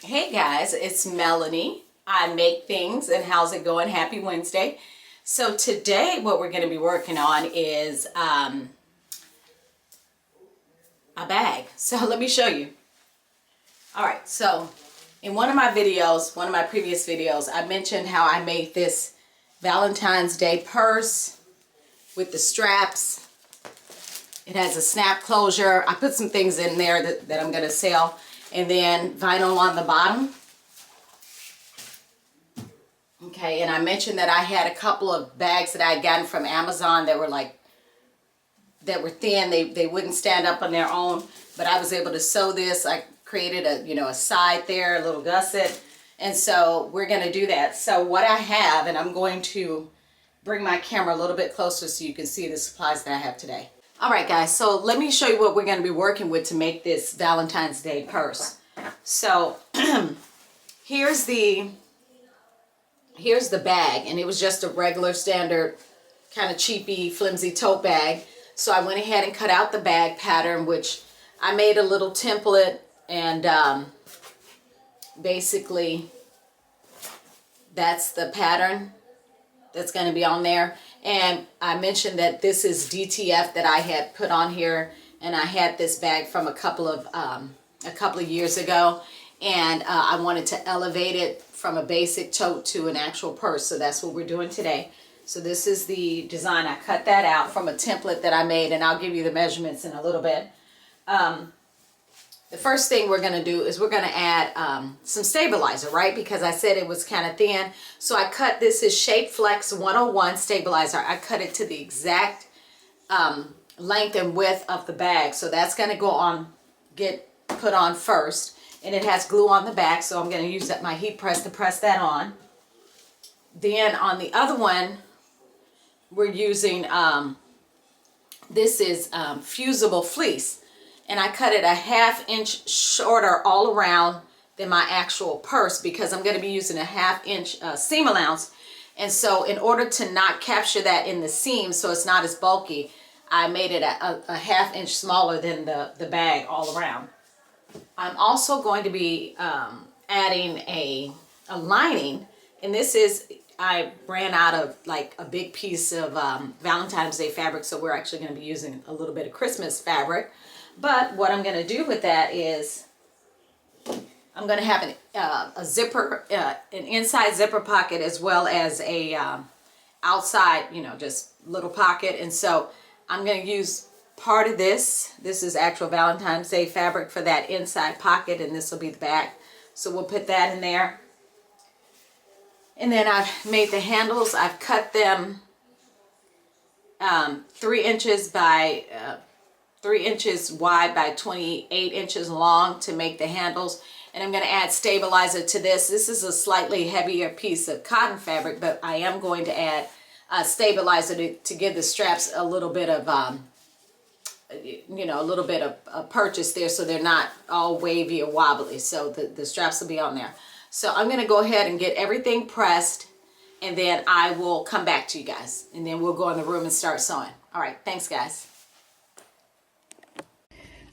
Hey guys, it's Melanie. I make things, and how's it going? Happy Wednesday. So today what we're going to be working on is a bag. So let me show you. Alright, so in one of my previous videos, I mentioned how I made this Valentine's Day purse with the straps. It has a snap closure. I put some things in there that I'm going to sell. And then vinyl on the bottom. Okay, and I mentioned that I had a couple of bags that I had gotten from Amazon that were thin. They wouldn't stand up on their own, but I was able to sew this. I created a side there, a little gusset. And so we're going to do that. So what I have, and I'm going to bring my camera a little bit closer so you can see the supplies that I have today. All right, guys, so let me show you what we're going to be working with to make this Valentine's Day purse. So here's the bag, and it was just a regular standard kind of cheapy, flimsy tote bag. So I went ahead and cut out the bag pattern, which I made a little template, and basically that's the pattern that's going to be on there. And I mentioned that this is DTF that I had put on here, and I had this bag from a couple of years ago, and I wanted to elevate it from a basic tote to an actual purse. So that's what we're doing today. So this is the design. I cut that out from a template that I made, and I'll give you the measurements in a little bit. The first thing we're going to do is we're going to add some stabilizer, right? Because I said it was kind of thin. So I cut, this is Shape Flex 101 stabilizer. I cut it to the exact length and width of the bag. So that's going to go on, get put on first. And it has glue on the back. So I'm going to use my heat press to press that on. Then on the other one, we're using, this is fusible fleece. And I cut it a 1/2 inch shorter all around than my actual purse, because I'm going to be using a 1/2 inch seam allowance. And so in order to not capture that in the seam so it's not as bulky, I made it a 1/2 inch smaller than the bag all around. I'm also going to be adding a lining, and this is, I ran out of like a big piece of Valentine's Day fabric, so we're actually going to be using a little bit of Christmas fabric. But what I'm going to do with that is I'm going to have a zipper, an inside zipper pocket, as well as a outside, just little pocket. And so I'm going to use part of this. This is actual Valentine's Day fabric for that inside pocket, and this will be the back. So we'll put that in there. And then I've made the handles. I've cut them 3 inches by 3 inches wide by 28 inches long to make the handles. And I'm going to add stabilizer to this. This is a slightly heavier piece of cotton fabric, but I am going to add stabilizer to give the straps a little bit of, a purchase there, so they're not all wavy or wobbly. So the straps will be on there. So I'm going to go ahead and get everything pressed, and then I will come back to you guys. And then we'll go in the room and start sewing. All right, thanks guys.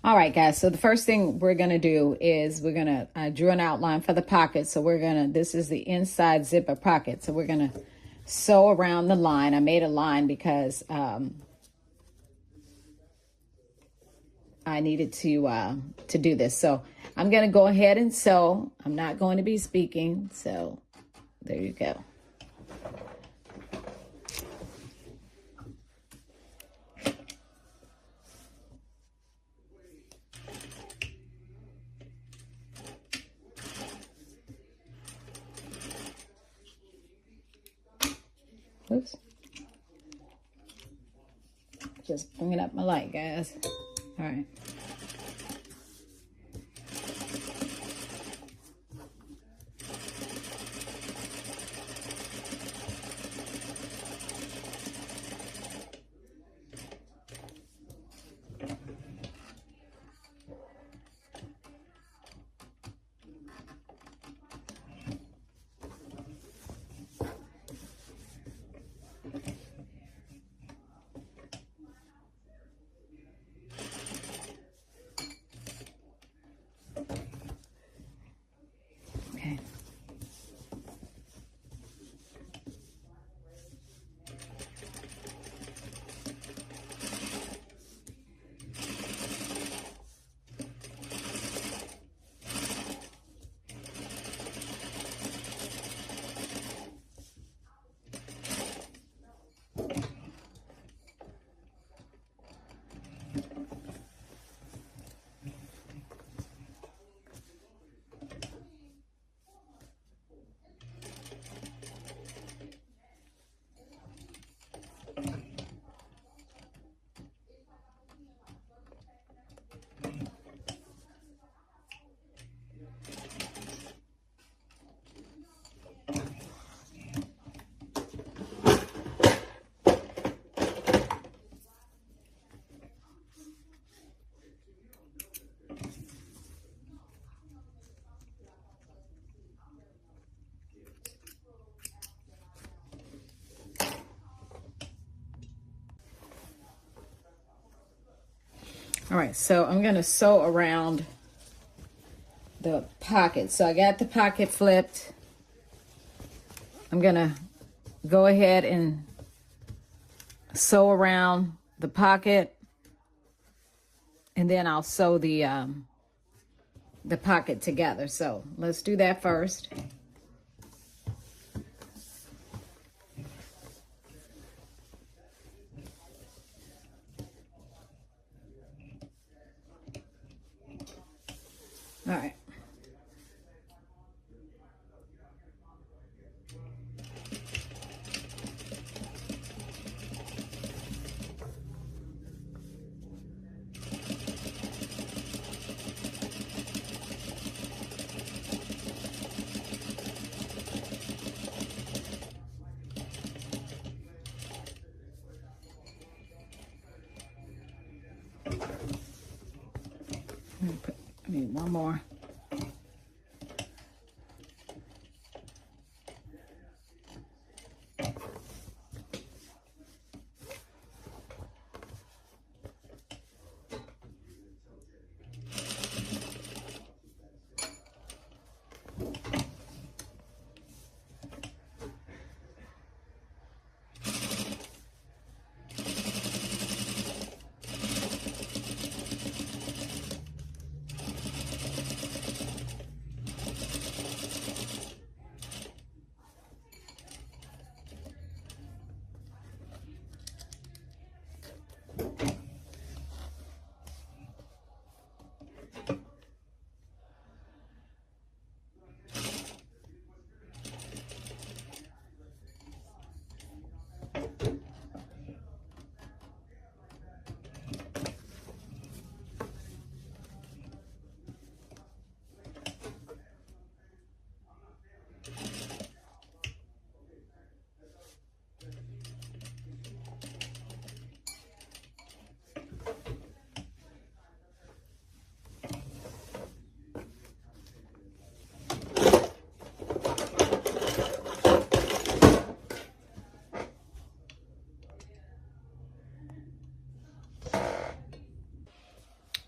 All right, guys, so the first thing we're going to do is I drew an outline for the pocket. So this is the inside zipper pocket. So we're going to sew around the line. I made a line because I needed to do this. So I'm going to go ahead and sew. I'm not going to be speaking. So there you go. Oops. Just bringing up my light, guys. All right. All right, so I'm going to sew around the pocket. So I got the pocket flipped. I'm going to go ahead and sew around the pocket, and then I'll sew the pocket together. So let's do that first. All right. I need one more.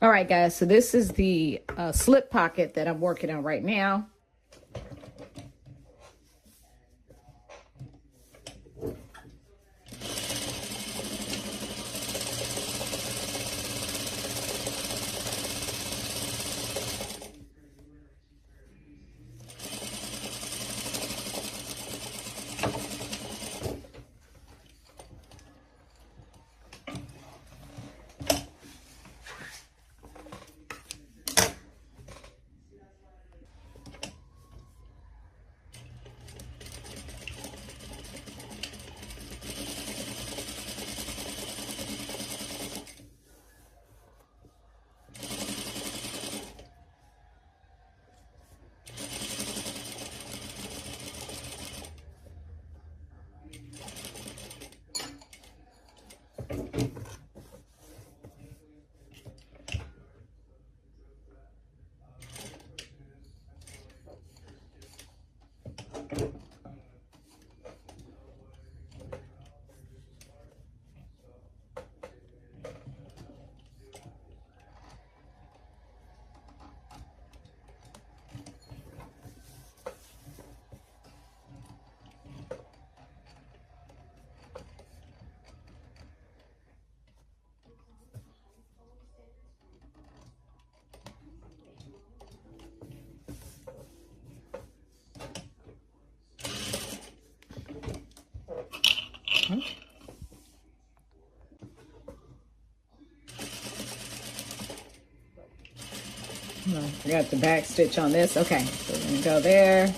All right, guys, so this is the slip pocket that I'm working on right now. I got the back stitch on this. Okay, so we're gonna go there.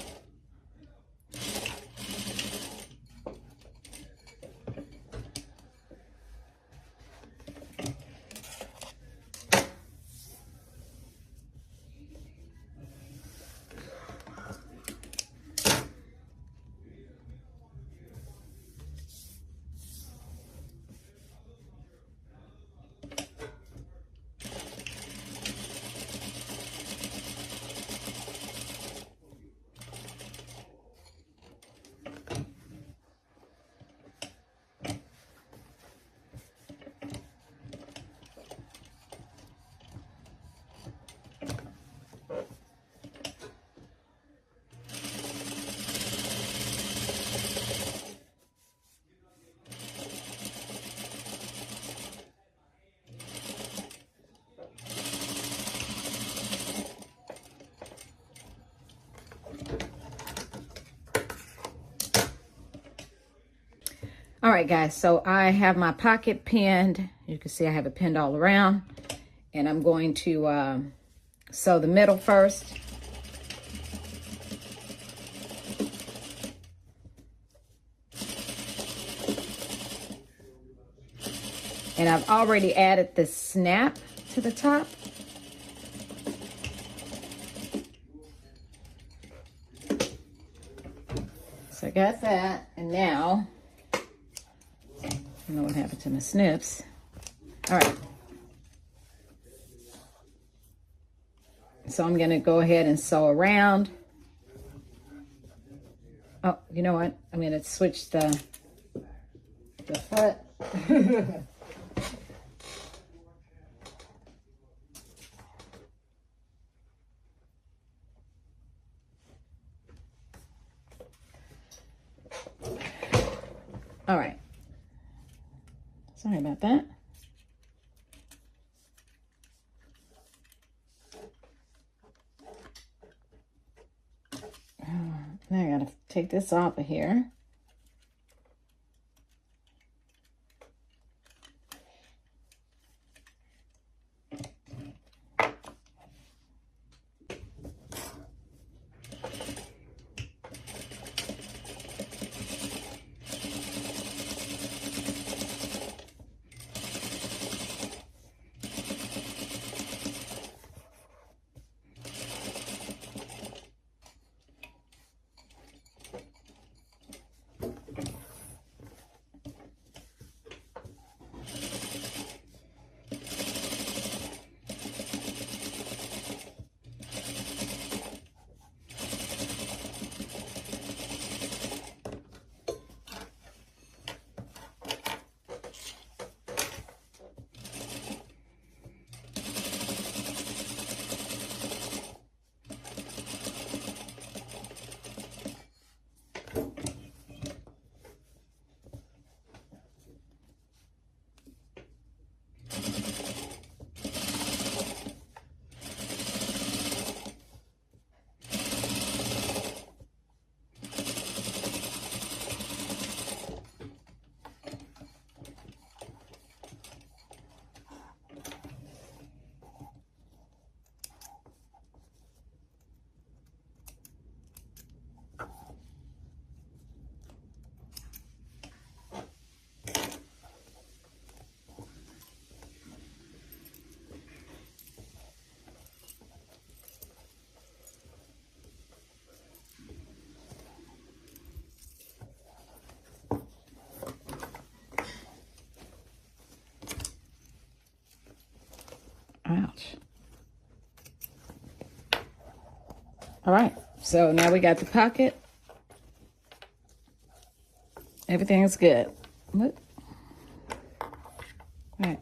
All right, guys, so I have my pocket pinned. You can see I have it pinned all around. And I'm going to sew the middle first. And I've already added the snap to the top. So I got that, and now, I don't know what happened to my snips. All right. So I'm gonna go ahead and sew around. Oh, you know what? I'm gonna switch the foot. All right. Sorry about that. Now I gotta take this off of here. Ouch. All right, so now we got the pocket. Everything's good. Look. All right.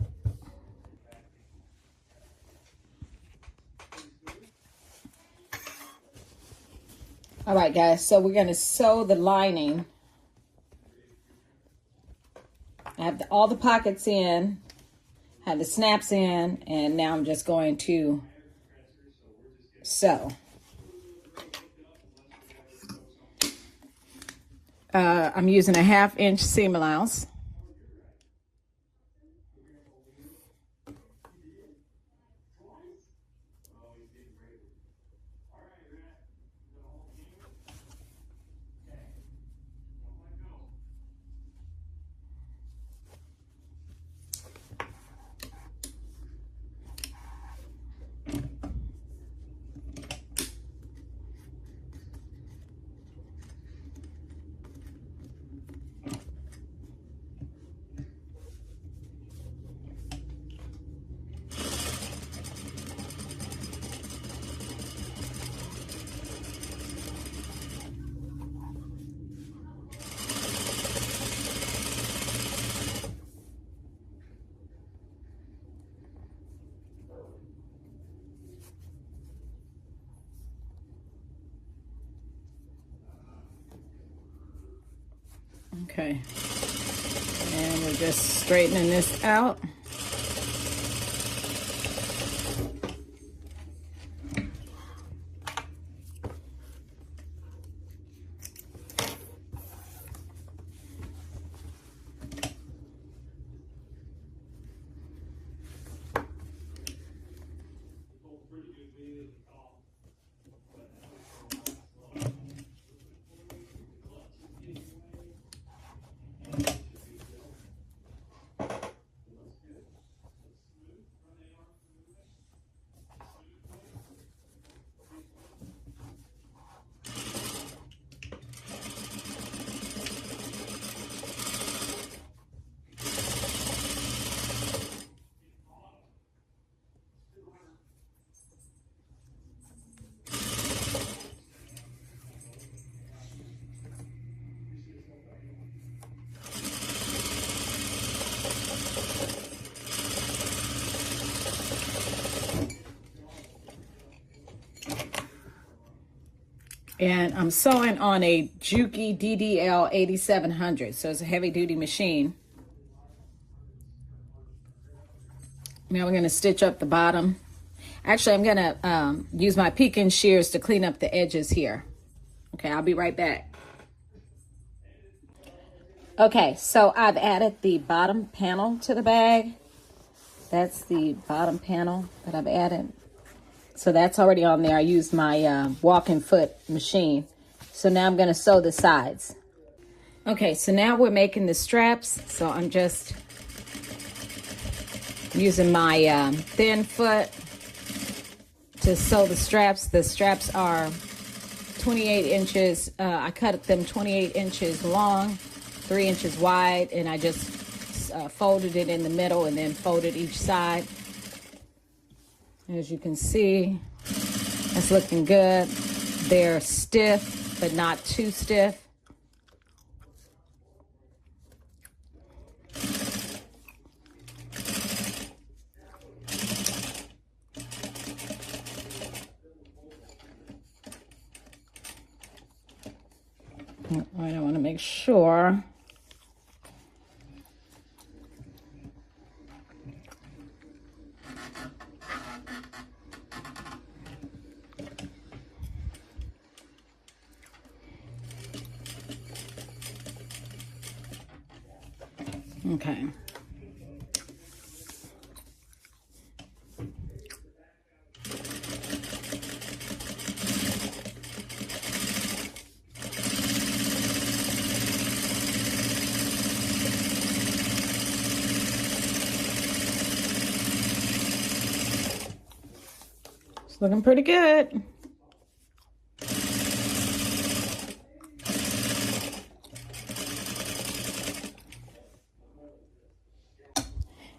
All right, guys, so we're gonna sew the lining. I have all the pockets in, have the snaps in, and now I'm just going to sew. I'm using a 1/2 inch seam allowance. Okay, and we're just straightening this out. And I'm sewing on a Juki DDL 8700. So it's a heavy duty machine. Now we're going to stitch up the bottom. Actually, I'm going to use my Pekin shears to clean up the edges here. Okay, I'll be right back. Okay, so I've added the bottom panel to the bag. That's the bottom panel that I've added. So that's already on there. I used my walking foot machine. So now I'm going to sew the sides. Okay, so now we're making the straps. So I'm just using my thin foot to sew the straps. The straps are 28 inches. I cut them 28 inches long, 3 inches wide, and I just folded it in the middle and then folded each side. As you can see, that's looking good. They're stiff, but not too stiff. I want to make sure. Okay. It's looking pretty good.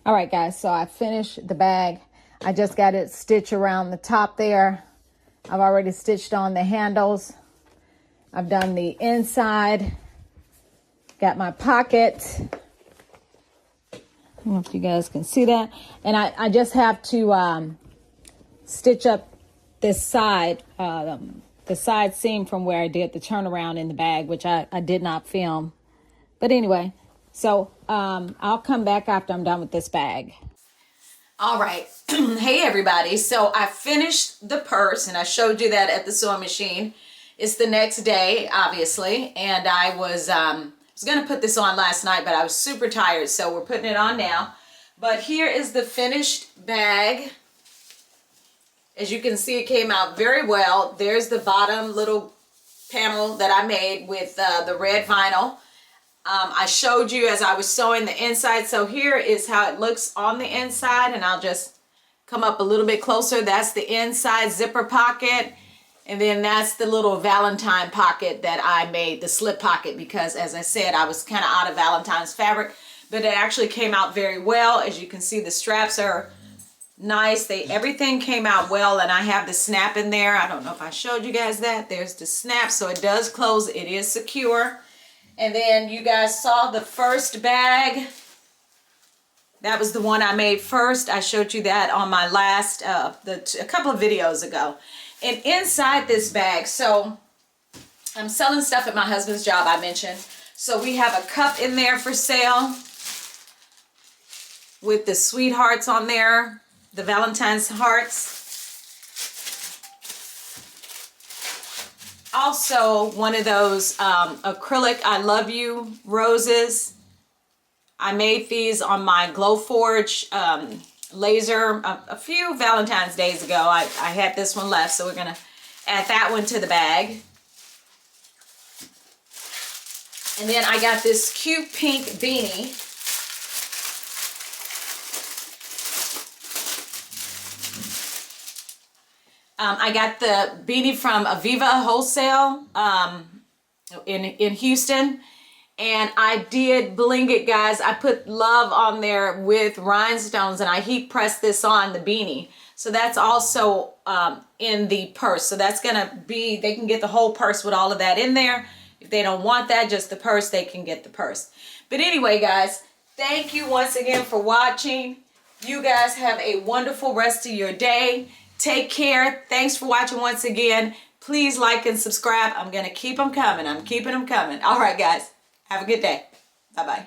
All right, guys, so I finished the bag. I just got it stitched around the top there. I've already stitched on the handles. I've done the inside. Got my pocket. I don't know if you guys can see that. And I just have to stitch up this side, the side seam from where I did the turnaround in the bag, which I did not film. But anyway, so I'll come back after I'm done with this bag. All right. Hey, everybody. So I finished the purse, and I showed you that at the sewing machine. It's the next day, obviously, and I was going to put this on last night, but I was super tired, so we're putting it on now. But here is the finished bag. As you can see, it came out very well. There's the bottom little panel that I made with the red vinyl. I showed you as I was sewing the inside. So here is how it looks on the inside, and I'll just come up a little bit closer. That's the inside zipper pocket, and then that's the little Valentine pocket that I made, the slip pocket, because as I said, I was kind of out of Valentine's fabric, but it actually came out very well. As you can see, the straps are nice. Everything came out well, and I have the snap in there. I don't know if I showed you guys that. There's the snap, so it does close. It is secure. And then you guys saw the first bag. That was the one I made first. I showed you that on my last, a couple of videos ago. And inside this bag, so I'm selling stuff at my husband's job, I mentioned. So we have a cup in there for sale with the sweethearts on there, the Valentine's hearts. Also, one of those acrylic I love you roses. I made these on my Glowforge laser a few Valentine's days ago. I had this one left, so we're going to add that one to the bag. And then I got this cute pink beanie. I got the beanie from Aviva Wholesale in Houston, and I did bling it, guys. I put love on there with rhinestones, and I heat pressed this on the beanie. So that's also in the purse. So that's gonna be, they can get the whole purse with all of that in there. If they don't want that, just the purse, they can get the purse. But anyway, guys, thank you once again for watching. You guys have a wonderful rest of your day. Take care. Thanks for watching once again. Please like and subscribe. I'm going to keep them coming. I'm keeping them coming. All right, guys. Have a good day. Bye-bye.